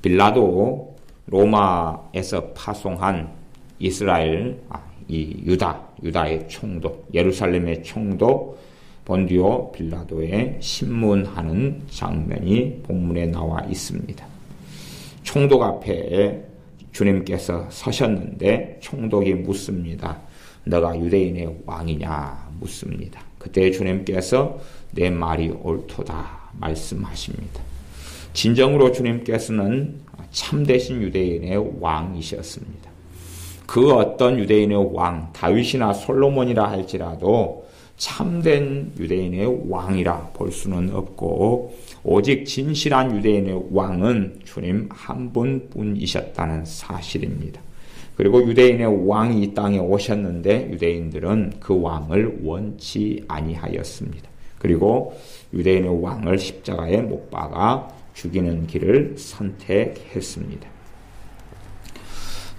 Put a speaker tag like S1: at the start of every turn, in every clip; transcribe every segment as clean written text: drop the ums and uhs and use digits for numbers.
S1: 빌라도 로마에서 파송한 이스라엘, 유다의 총독, 예루살렘의 총독 본디오 빌라도의 신문하는 장면이 본문에 나와 있습니다. 총독 앞에 주님께서 서셨는데 총독이 묻습니다. 너가 유대인의 왕이냐 묻습니다. 그때 주님께서 내 말이 옳도다 말씀하십니다. 진정으로 주님께서는 참되신 유대인의 왕이셨습니다. 그 어떤 유대인의 왕, 다윗이나 솔로몬이라 할지라도 참된 유대인의 왕이라 볼 수는 없고 오직 진실한 유대인의 왕은 주님 한 분뿐이셨다는 사실입니다. 그리고 유대인의 왕이 이 땅에 오셨는데 유대인들은 그 왕을 원치 아니하였습니다. 그리고 유대인의 왕을 십자가에 못 박아 죽이는 길을 선택했습니다.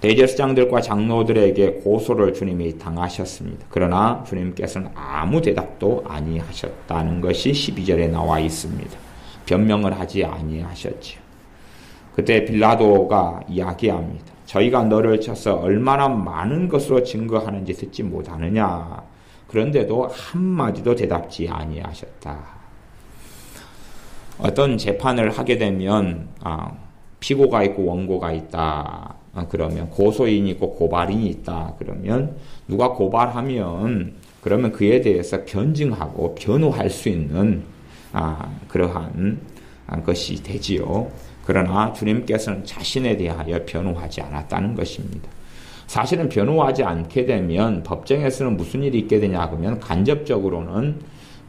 S1: 대제사장들과 장로들에게 고소를 주님이 당하셨습니다. 그러나 주님께서는 아무 대답도 아니하셨다는 것이 12절에 나와 있습니다. 변명을 하지 아니하셨지요. 그때 빌라도가 이야기합니다. 저희가 너를 쳐서 얼마나 많은 것으로 증거하는지 듣지 못하느냐. 그런데도 한마디도 대답지 아니하셨다. 어떤 재판을 하게 되면 피고가 있고 원고가 있다. 그러면 고소인이 있고 고발인이 있다. 그러면 누가 고발하면 그러면 그에 대해서 변증하고 변호할 수 있는 그러한 것이 되지요. 그러나 주님께서는 자신에 대하여 변호하지 않았다는 것입니다. 사실은 변호하지 않게 되면 법정에서는 무슨 일이 있게 되냐 하면 간접적으로는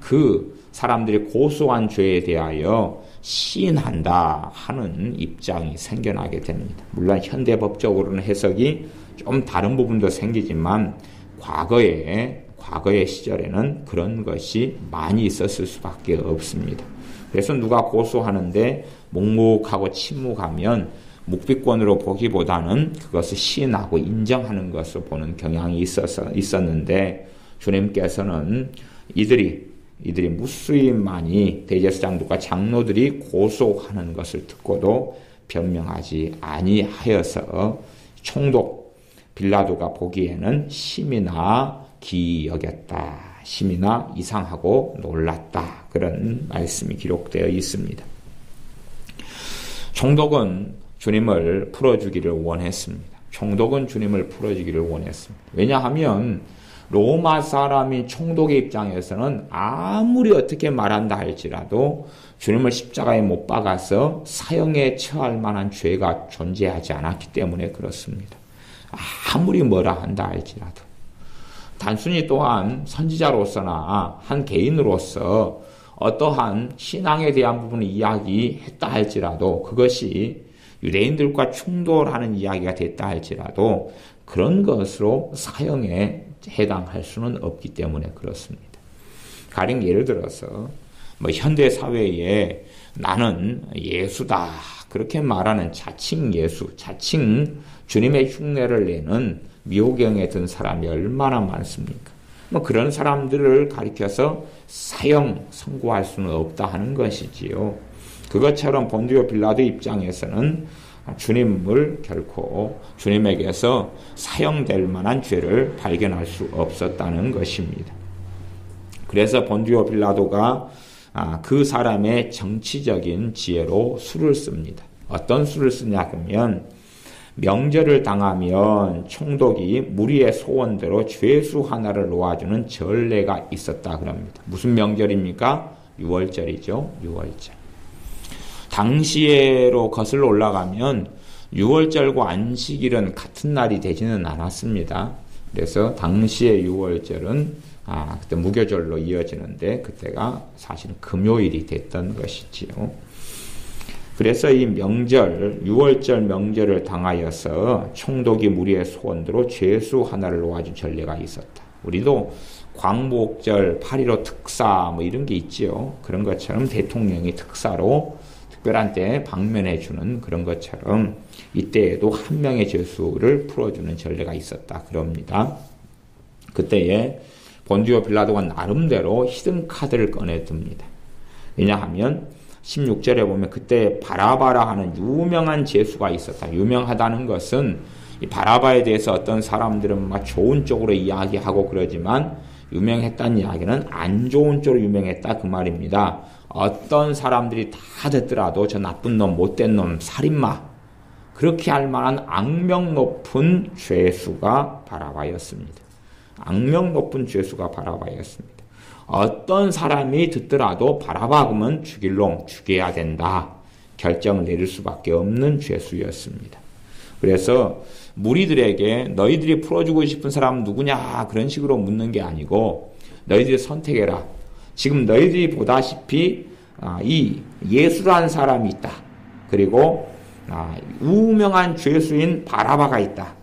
S1: 그 사람들이 고소한 죄에 대하여 시인한다 하는 입장이 생겨나게 됩니다. 물론 현대법적으로는 해석이 좀 다른 부분도 생기지만 과거의 시절에는 그런 것이 많이 있었을 수밖에 없습니다. 그래서 누가 고소하는데 묵묵하고 침묵하면 묵비권으로 보기보다는 그것을 시인하고 인정하는 것으로 보는 경향이 있었는데 주님께서는 이들이 무수히 많이 대제사장들과 장로들이 고소하는 것을 듣고도 변명하지 아니하여서 총독 빌라도가 보기에는 심히나 기이 여겼다. 심히나 이상하고 놀랐다. 그런 말씀이 기록되어 있습니다. 총독은 주님을 풀어주기를 원했습니다. 총독은 주님을 풀어주기를 원했습니다. 왜냐하면 로마 사람인 총독의 입장에서는 아무리 어떻게 말한다 할지라도 주님을 십자가에 못 박아서 사형에 처할 만한 죄가 존재하지 않았기 때문에 그렇습니다. 아무리 뭐라 한다 할지라도 단순히 또한 선지자로서나 한 개인으로서 어떠한 신앙에 대한 부분을 이야기했다 할지라도 그것이 유대인들과 충돌하는 이야기가 됐다 할지라도 그런 것으로 사형에 해당할 수는 없기 때문에 그렇습니다. 가령 예를 들어서 현대 사회에 나는 예수다 그렇게 말하는 자칭 예수, 자칭 주님의 흉내를 내는 미호경에 든 사람이 얼마나 많습니까? 그런 사람들을 가리켜서 사형 선고할 수는 없다 하는 것이지요. 그것처럼 본디오 빌라도 입장에서는 주님을 결코 주님에게서 사형될 만한 죄를 발견할 수 없었다는 것입니다. 그래서 본디오 빌라도가 그 사람의 정치적인 지혜로 수를 씁니다. 어떤 수를 쓰냐 하면 명절을 당하면 총독이 무리의 소원대로 죄수 하나를 놓아주는 전례가 있었다 그럽니다. 무슨 명절입니까? 유월절이죠. 유월절. 당시로 거슬러 올라가면 유월절과 안식일은 같은 날이 되지는 않았습니다. 그래서 당시의 유월절은 그때 무교절로 이어지는데 그때가 사실 금요일이 됐던 것이지요. 그래서 이 명절, 유월절 명절을 당하여서 총독이 무리의 소원대로 죄수 하나를 놓아준 전례가 있었다. 우리도 광복절, 8.15 특사 이런 게 있지요. 그런 것처럼 대통령이 특사로 특별한 때 방면해주는 그런 것처럼 이때에도 한 명의 죄수를 풀어주는 전례가 있었다 그럽니다. 그때에 본디오 빌라도가 나름대로 히든 카드를 꺼내듭니다. 왜냐하면 16절에 보면 그때 바라바라 하는 유명한 죄수가 있었다. 유명하다는 것은 이 바라바에 대해서 어떤 사람들은 막 좋은 쪽으로 이야기하고 그러지만 유명했다는 이야기는 안 좋은 쪽으로 유명했다 그 말입니다. 어떤 사람들이 다 듣더라도 저 나쁜 놈, 못된 놈, 살인마 그렇게 할 만한 악명 높은 죄수가 바라바였습니다. 악명 높은 죄수가 바라바였습니다. 어떤 사람이 듣더라도 바라바 그러면 죽일 놈 죽여야 된다. 결정을 내릴 수밖에 없는 죄수였습니다. 그래서 무리들에게 너희들이 풀어주고 싶은 사람 누구냐 그런 식으로 묻는 게 아니고 너희들이 선택해라. 지금 너희들이 보다시피 이 예수라는 사람이 있다. 그리고 유명한 죄수인 바라바가 있다.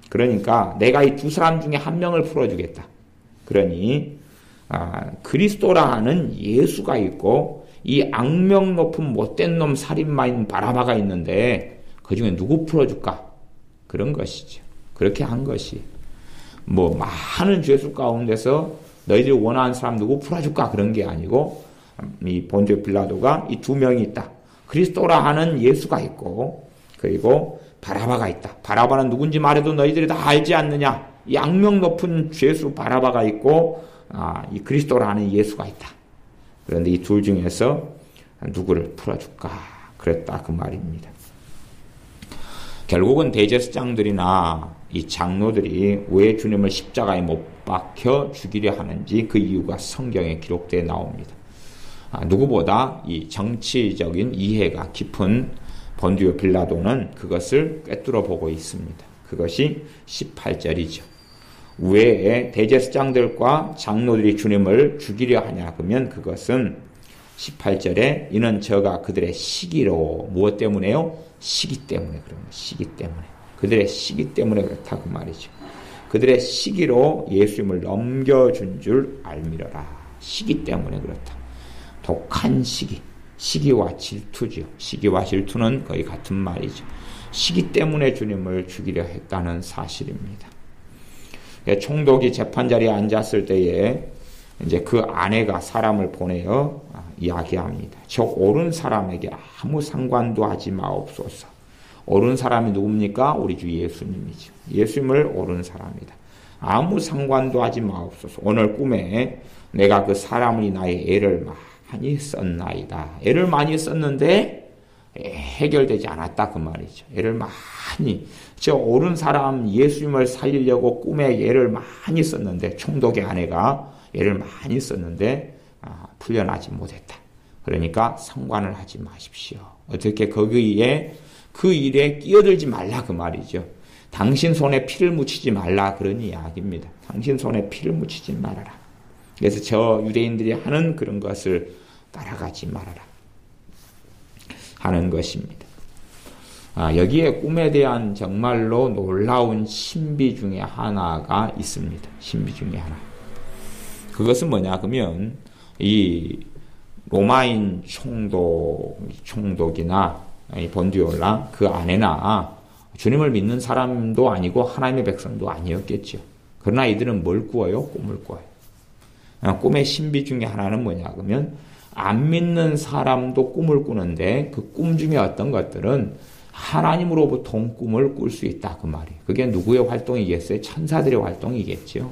S1: 그러니까 내가 이 두 사람 중에 한 명을 풀어주겠다. 그러니 그리스도라 하는 예수가 있고 이 악명 높은 못된 놈 살인마인 바라바가 있는데 그 중에 누구 풀어줄까? 그런 것이죠. 그렇게 한 것이 뭐 많은 죄수 가운데서 너희들이 원하는 사람 누구 풀어줄까? 그런 게 아니고 이 본디오 빌라도가 이 두 명이 있다. 그리스도라 하는 예수가 있고 그리고 바라바가 있다. 바라바는 누군지 말해도 너희들이 다 알지 않느냐. 이 악명 높은 죄수 바라바가 있고 이 그리스도라 하는 예수가 있다. 그런데 이 둘 중에서 누구를 풀어줄까? 그랬다 그 말입니다. 결국은 대제사장들이나 이 장로들이 왜 주님을 십자가에 못 박혀 죽이려 하는지 그 이유가 성경에 기록되어 나옵니다. 누구보다 이 정치적인 이해가 깊은 본디오 빌라도는 그것을 꿰뚫어 보고 있습니다. 그것이 18절이죠. 왜 대제사장들과 장로들이 주님을 죽이려 하냐 그러면 그것은 18절에 이는 저가 그들의 시기로 무엇 때문에요? 시기 때문에 그런 거예요. 시기 때문에. 그들의 시기 때문에 그렇다 그 말이죠. 그들의 시기로 예수님을 넘겨준 줄 알미러라. 시기 때문에 그렇다. 독한 시기. 시기와 질투죠. 시기와 질투는 거의 같은 말이죠. 시기 때문에 주님을 죽이려 했다는 사실입니다. 총독이 재판 자리에 앉았을 때에 이제 그 아내가 사람을 보내어 이야기합니다. 저 옳은 사람에게 아무 상관도 하지 마옵소서. 옳은 사람이 누굽니까? 우리 주 예수님이죠. 예수님을 옳은 사람이다. 아무 상관도 하지 마옵소서. 오늘 꿈에 내가 그 사람이 나의 애를 많이 썼나이다. 애를 많이 썼는데 해결되지 않았다 그 말이죠. 애를 많이 저 옳은 사람 예수님을 살리려고 꿈에 애를 많이 썼는데 총독의 아내가 애를 많이 썼는데 풀려나지 못했다. 그러니까 상관을 하지 마십시오. 어떻게 거기에 그 일에 끼어들지 말라 그 말이죠. 당신 손에 피를 묻히지 말라 그런 이야기입니다. 당신 손에 피를 묻히지 말아라. 그래서 저 유대인들이 하는 그런 것을 따라가지 말아라 하는 것입니다. 여기에 꿈에 대한 정말로 놀라운 신비 중에 하나가 있습니다. 신비 중에 하나. 그것은 뭐냐 그러면 이 로마인 총독이나 본디올라 그 아내나 주님을 믿는 사람도 아니고 하나님의 백성도 아니었겠죠. 그러나 이들은 뭘 꾸어요? 꿈을 꿔요. 꿈의 신비 중에 하나는 뭐냐 그러면 안 믿는 사람도 꿈을 꾸는데 그 꿈 중에 어떤 것들은 하나님으로부터 온 꿈을 꿀 수 있다 그 말이에요. 그게 누구의 활동이겠어요? 천사들의 활동이겠죠.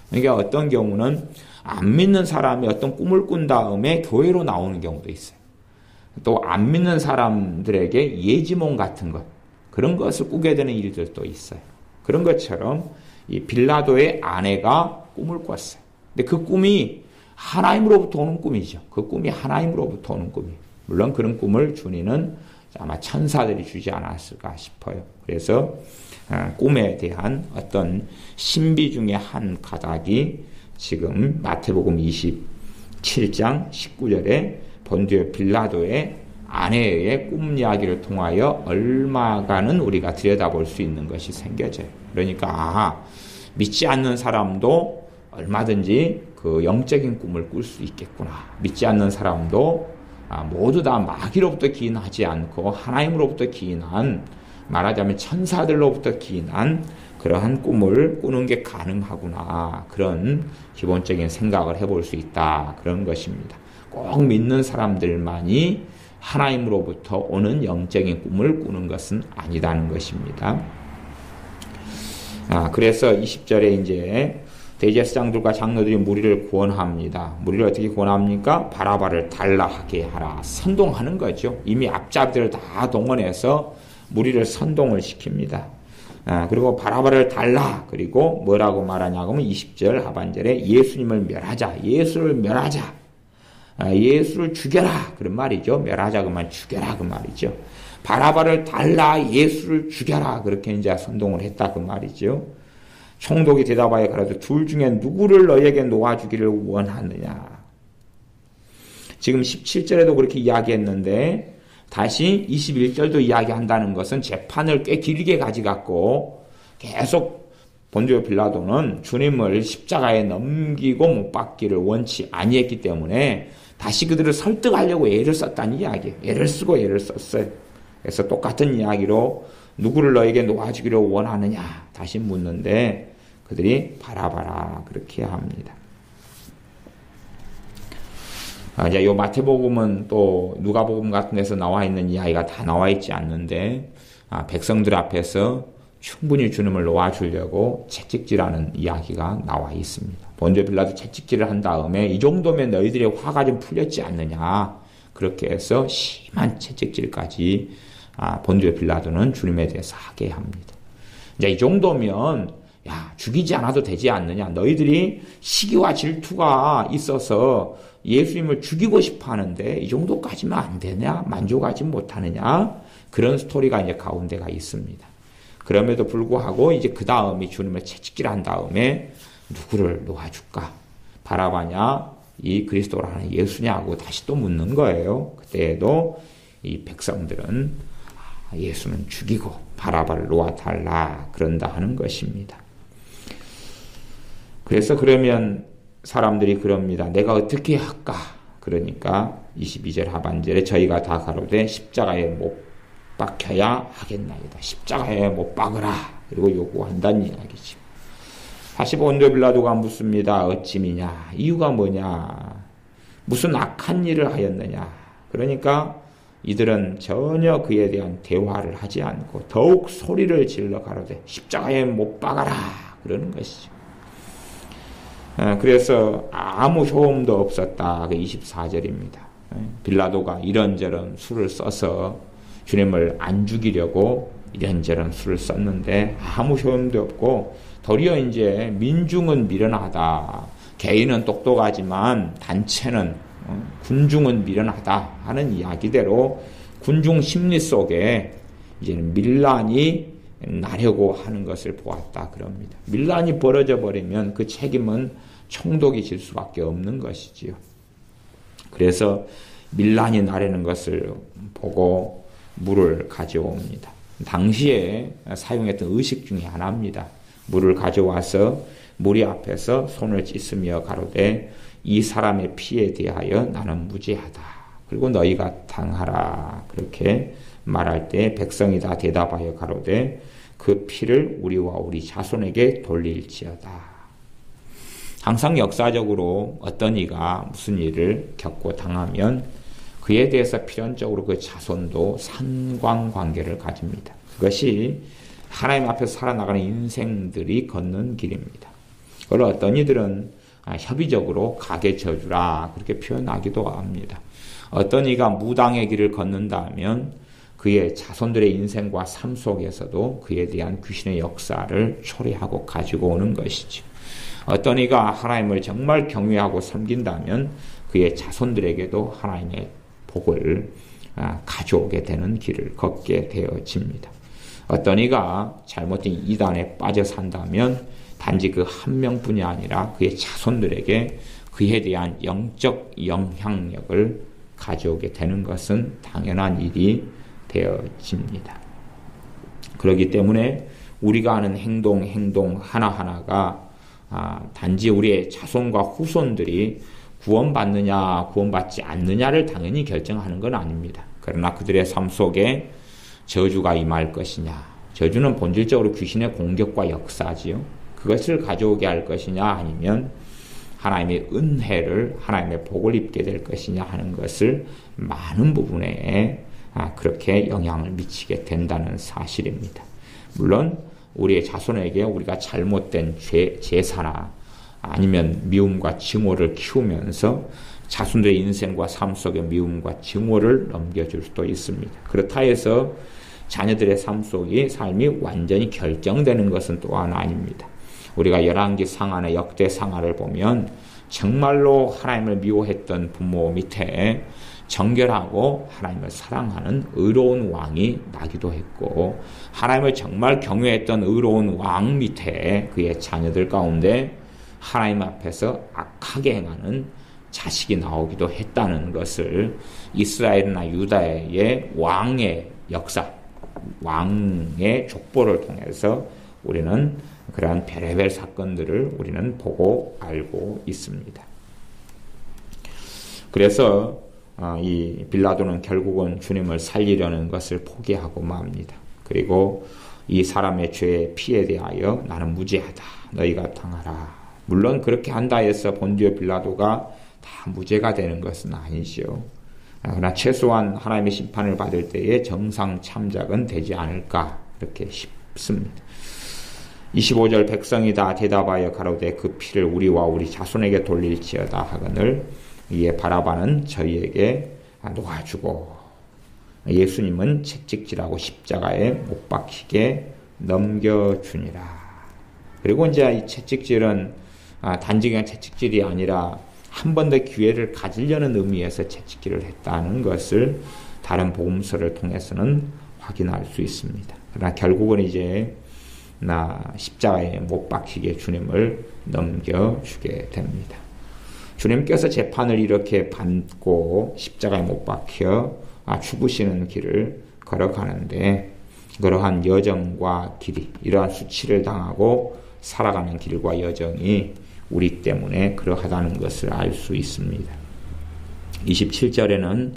S1: 그러니까 어떤 경우는 안 믿는 사람이 어떤 꿈을 꾼 다음에 교회로 나오는 경우도 있어요. 또 안 믿는 사람들에게 예지몽 같은 것 그런 것을 꾸게 되는 일들도 있어요. 그런 것처럼 이 빌라도의 아내가 꿈을 꿨어요. 근데 그 꿈이 하나님으로부터 오는 꿈이죠. 그 꿈이 하나님으로부터 오는 꿈이에요. 물론 그런 꿈을 주니는 아마 천사들이 주지 않았을까 싶어요. 그래서 꿈에 대한 어떤 신비 중에 한 가닥이 지금 마태복음 27장 19절에 본디오 빌라도의 아내의 꿈 이야기를 통하여 얼마간은 우리가 들여다볼 수 있는 것이 생겨져요. 그러니까 믿지 않는 사람도 얼마든지 그 영적인 꿈을 꿀 수 있겠구나. 믿지 않는 사람도 모두 다 마귀로부터 기인하지 않고 하나님으로부터 기인한 말하자면 천사들로부터 기인한 그러한 꿈을 꾸는 게 가능하구나. 그런 기본적인 생각을 해볼 수 있다. 그런 것입니다. 꼭 믿는 사람들만이 하나님으로부터 오는 영적인 꿈을 꾸는 것은 아니다는 것입니다. 그래서 20절에 이제 대제사장들과 장로들이 무리를 구원합니다. 무리를 어떻게 구원합니까? 바라바를 달라하게 하라. 선동하는 거죠. 이미 앞잡이들을 다 동원해서 무리를 선동을 시킵니다. 그리고 바라바를 달라. 그리고 뭐라고 말하냐고 하면 20절 하반절에 예수님을 멸하자. 예수를 멸하자. 예수를 죽여라. 그런 말이죠. 멸하자 그 말, 죽여라 그 말이죠. 바라바를 달라. 예수를 죽여라. 그렇게 이제 선동을 했다 그 말이죠. 총독이 대답하여 가로되 둘 중에 누구를 너에게 놓아주기를 원하느냐. 지금 17절에도 그렇게 이야기했는데 다시 21절도 이야기한다는 것은 재판을 꽤 길게 가져갔고 계속 본디오 빌라도는 주님을 십자가에 넘기고 못 박기를 원치 아니했기 때문에 다시 그들을 설득하려고 애를 썼다는 이야기예요. 애를 쓰고 애를 썼어요. 그래서 똑같은 이야기로 누구를 너에게 놓아주기를 원하느냐 다시 묻는데 그들이 바라바라 그렇게 합니다. 이제 요 마태복음은 또 누가복음 같은 데서 나와 있는 이야기가 다 나와 있지 않는데 백성들 앞에서 충분히 주님을 놓아주려고 채찍질하는 이야기가 나와 있습니다. 본디오 빌라도 채찍질을 한 다음에 이 정도면 너희들의 화가 좀 풀렸지 않느냐 그렇게 해서 심한 채찍질까지 본디오 빌라도는 주님에 대해서 하게 합니다. 이제 이 정도면 죽이지 않아도 되지 않느냐. 너희들이 시기와 질투가 있어서 예수님을 죽이고 싶어 하는데 이 정도까지만 안 되냐? 만족하지 못하느냐? 그런 스토리가 이제 가운데가 있습니다. 그럼에도 불구하고 이제 그 다음에 주님을 채찍질한 다음에 누구를 놓아줄까? 바라바냐? 이 그리스도라는 예수냐고 다시 또 묻는 거예요. 그때에도 이 백성들은 예수는 죽이고 바라바를 놓아달라 그런다 하는 것입니다. 그래서 그러면 사람들이 그럽니다. 내가 어떻게 할까? 그러니까 22절 하반절에 저희가 다 가로되 십자가에 못 박혀야 하겠나이다. 십자가에 못 박으라. 그리고 요구한다는 이야기죠. 다시 본디오 빌라도가 묻습니다. 어찌미냐? 이유가 뭐냐? 무슨 악한 일을 하였느냐? 그러니까 이들은 전혀 그에 대한 대화를 하지 않고 더욱 소리를 질러 가로되 십자가에 못 박아라. 그러는 것이죠. 그래서 아무 효험도 없었다. 24절입니다. 빌라도가 이런저런 수를 써서 주님을 안 죽이려고 이런저런 수를 썼는데 아무 효험도 없고 도리어 이제 민중은 미련하다. 개인은 똑똑하지만 단체는 군중은 미련하다 하는 이야기대로 군중 심리 속에 이제는 밀란이 나려고 하는 것을 보았다 그럽니다. 밀란이 벌어져 버리면 그 책임은 총독이 질 수밖에 없는 것이지요. 그래서 밀란이 나려는 것을 보고 물을 가져옵니다. 당시에 사용했던 의식 중에 하나입니다. 물을 가져와서 무리 앞에서 손을 씻으며 가로되 이 사람의 피에 대하여 나는 무죄하다. 그리고 너희가 당하라. 그렇게 말할 때 백성이 다 대답하여 가로되 그 피를 우리와 우리 자손에게 돌릴지어다. 항상 역사적으로 어떤 이가 무슨 일을 겪고 당하면 그에 대해서 필연적으로 그 자손도 상관관계를 가집니다. 그것이 하나님 앞에서 살아나가는 인생들이 걷는 길입니다. 그걸 어떤 이들은 협의적으로 가게 저주라 그렇게 표현하기도 합니다. 어떤 이가 무당의 길을 걷는다면 그의 자손들의 인생과 삶 속에서도 그에 대한 귀신의 역사를 초래하고 가지고 오는 것이죠. 어떤 이가 하나님을 정말 경외하고 섬긴다면 그의 자손들에게도 하나님의 복을 가져오게 되는 길을 걷게 되어집니다. 어떤 이가 잘못된 이단에 빠져 산다면 단지 그 한 명뿐이 아니라 그의 자손들에게 그에 대한 영적 영향력을 가져오게 되는 것은 당연한 일이 되어집니다. 그렇기 때문에 우리가 하는 행동 하나하나가 단지 우리의 자손과 후손들이 구원받느냐 구원받지 않느냐를 당연히 결정하는 건 아닙니다. 그러나 그들의 삶 속에 저주가 임할 것이냐. 저주는 본질적으로 귀신의 공격과 역사지요. 그것을 가져오게 할 것이냐 아니면 하나님의 은혜를, 하나님의 복을 입게 될 것이냐 하는 것을 많은 부분에 그렇게 영향을 미치게 된다는 사실입니다. 물론 우리의 자손에게 우리가 잘못된 제사나 아니면 미움과 증오를 키우면서 자손들의 인생과 삶 속에 미움과 증오를 넘겨줄 수도 있습니다. 그렇다 해서 자녀들의 삶이 완전히 결정되는 것은 또한 아닙니다. 우리가 열왕기 상하나 역대 상하를 보면 정말로 하나님을 미워했던 부모 밑에 정결하고 하나님을 사랑하는 의로운 왕이 나기도 했고, 하나님을 정말 경외했던 의로운 왕 밑에 그의 자녀들 가운데 하나님 앞에서 악하게 행하는 자식이 나오기도 했다는 것을 이스라엘이나 유다의 왕의 역사, 왕의 족보를 통해서 우리는 그러한 별의별 사건들을 우리는 보고 알고 있습니다. 그래서 이 빌라도는 결국은 주님을 살리려는 것을 포기하고 맙니다. 그리고 이 사람의 죄의 피에 대하여 나는 무죄하다, 너희가 당하라. 물론 그렇게 한다 해서 본디오 빌라도가 다 무죄가 되는 것은 아니죠. 그러나 최소한 하나님의 심판을 받을 때에 정상 참작은 되지 않을까 이렇게 싶습니다. 25절 백성이 다 대답하여 가로되 그 피를 우리와 우리 자손에게 돌릴지어다 하거늘 이에 바라바는 저희에게 놓아주고 예수님은 채찍질하고 십자가에 못 박히게 넘겨주니라. 그리고 이제 이 채찍질은 단지 그냥 채찍질이 아니라 한 번 더 기회를 가지려는 의미에서 채찍질을 했다는 것을 다른 복음서를 통해서는 확인할 수 있습니다. 그러나 결국은 이제 십자가에 못 박히게 주님을 넘겨주게 됩니다. 주님께서 재판을 이렇게 받고 십자가에 못 박혀 죽으시는 길을 걸어가는데, 그러한 여정과 길이, 이러한 수치를 당하고 살아가는 길과 여정이 우리 때문에 그러하다는 것을 알 수 있습니다. 27절에는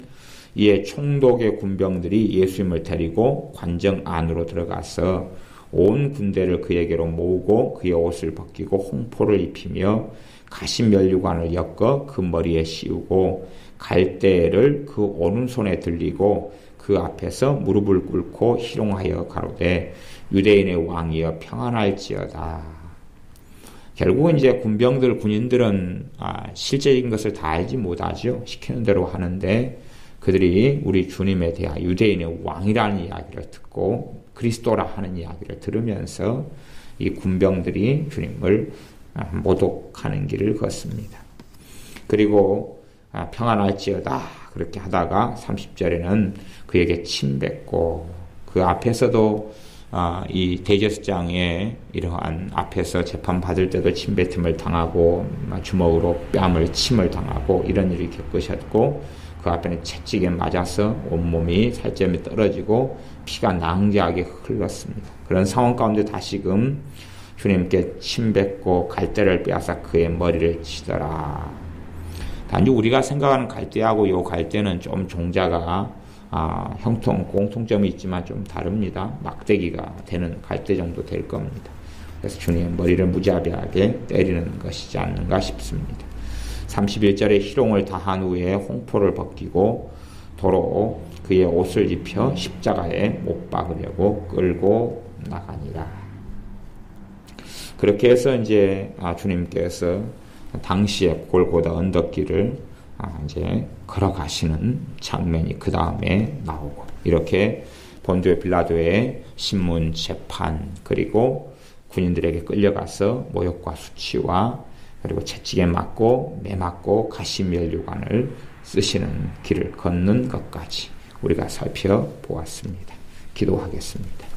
S1: 이에 총독의 군병들이 예수님을 데리고 관정 안으로 들어가서 온 군대를 그에게로 모으고 그의 옷을 벗기고 홍포를 입히며 가시면류관을 엮어 그 머리에 씌우고 갈대를 그 오른손에 들리고 그 앞에서 무릎을 꿇고 희롱하여 가로되 유대인의 왕이여 평안할지어다. 결국은 이제 군인들은 실제적인 것을 다 알지 못하죠. 시키는 대로 하는데 그들이 우리 주님에 대한 유대인의 왕이라는 이야기를 듣고 그리스도라 하는 이야기를 들으면서 이 군병들이 주님을 모독하는 길을 걷습니다. 그리고 평안할지어다 그렇게 하다가 30절에는 그에게 침뱉고 그 앞에서도 이 대제사장의 이러한 앞에서 재판받을 때도 침뱉음을 당하고 주먹으로 뺨을 침을 당하고 이런 일을 겪으셨고 그 앞에는 채찍에 맞아서 온몸이 살점이 떨어지고 피가 낭자하게 흘렀습니다. 그런 상황 가운데 다시금 주님께 침뱉고 갈대를 빼앗아 그의 머리를 치더라. 단지 우리가 생각하는 갈대하고 이 갈대는 좀 종자가 공통점이 있지만 좀 다릅니다. 막대기가 되는 갈대 정도 될 겁니다. 그래서 주님의 머리를 무자비하게 때리는 것이지 않는가 싶습니다. 31절에 희롱을 다한 후에 홍포를 벗기고 도로 그의 옷을 입혀 십자가에 못 박으려고 끌고 나가니라. 그렇게 해서 이제 주님께서 당시에 골고다 언덕길을 이제 걸어가시는 장면이 그 다음에 나오고, 이렇게 본디오 빌라도의 신문 재판, 그리고 군인들에게 끌려가서 모욕과 수치와 그리고 채찍에 맞고 매맞고 가시면류관을 쓰시는 길을 걷는 것까지 우리가 살펴보았습니다. 기도하겠습니다.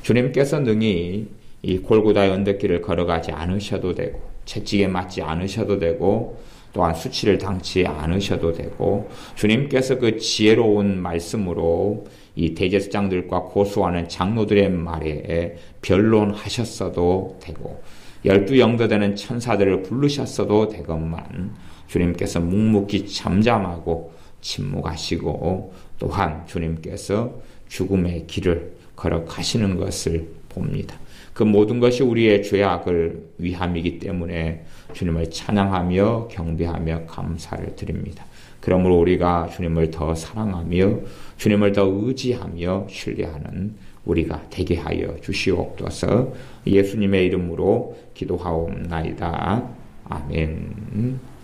S1: 주님께서 능히 이 골고다의 언덕길을 걸어가지 않으셔도 되고 채찍에 맞지 않으셔도 되고 또한 수치를 당치 않으셔도 되고 주님께서 그 지혜로운 말씀으로 이 대제사장들과 고소하는 장로들의 말에 변론하셨어도 되고 12영도 되는 천사들을 부르셨어도 되건만 주님께서 묵묵히 잠잠하고 침묵하시고 또한 주님께서 죽음의 길을 걸어가시는 것을 봅니다. 그 모든 것이 우리의 죄악을 위함이기 때문에 주님을 찬양하며 경배하며 감사를 드립니다. 그러므로 우리가 주님을 더 사랑하며 주님을 더 의지하며 신뢰하는 우리가 되게 하여 주시옵소서. 예수님의 이름으로 기도하옵나이다. 아멘.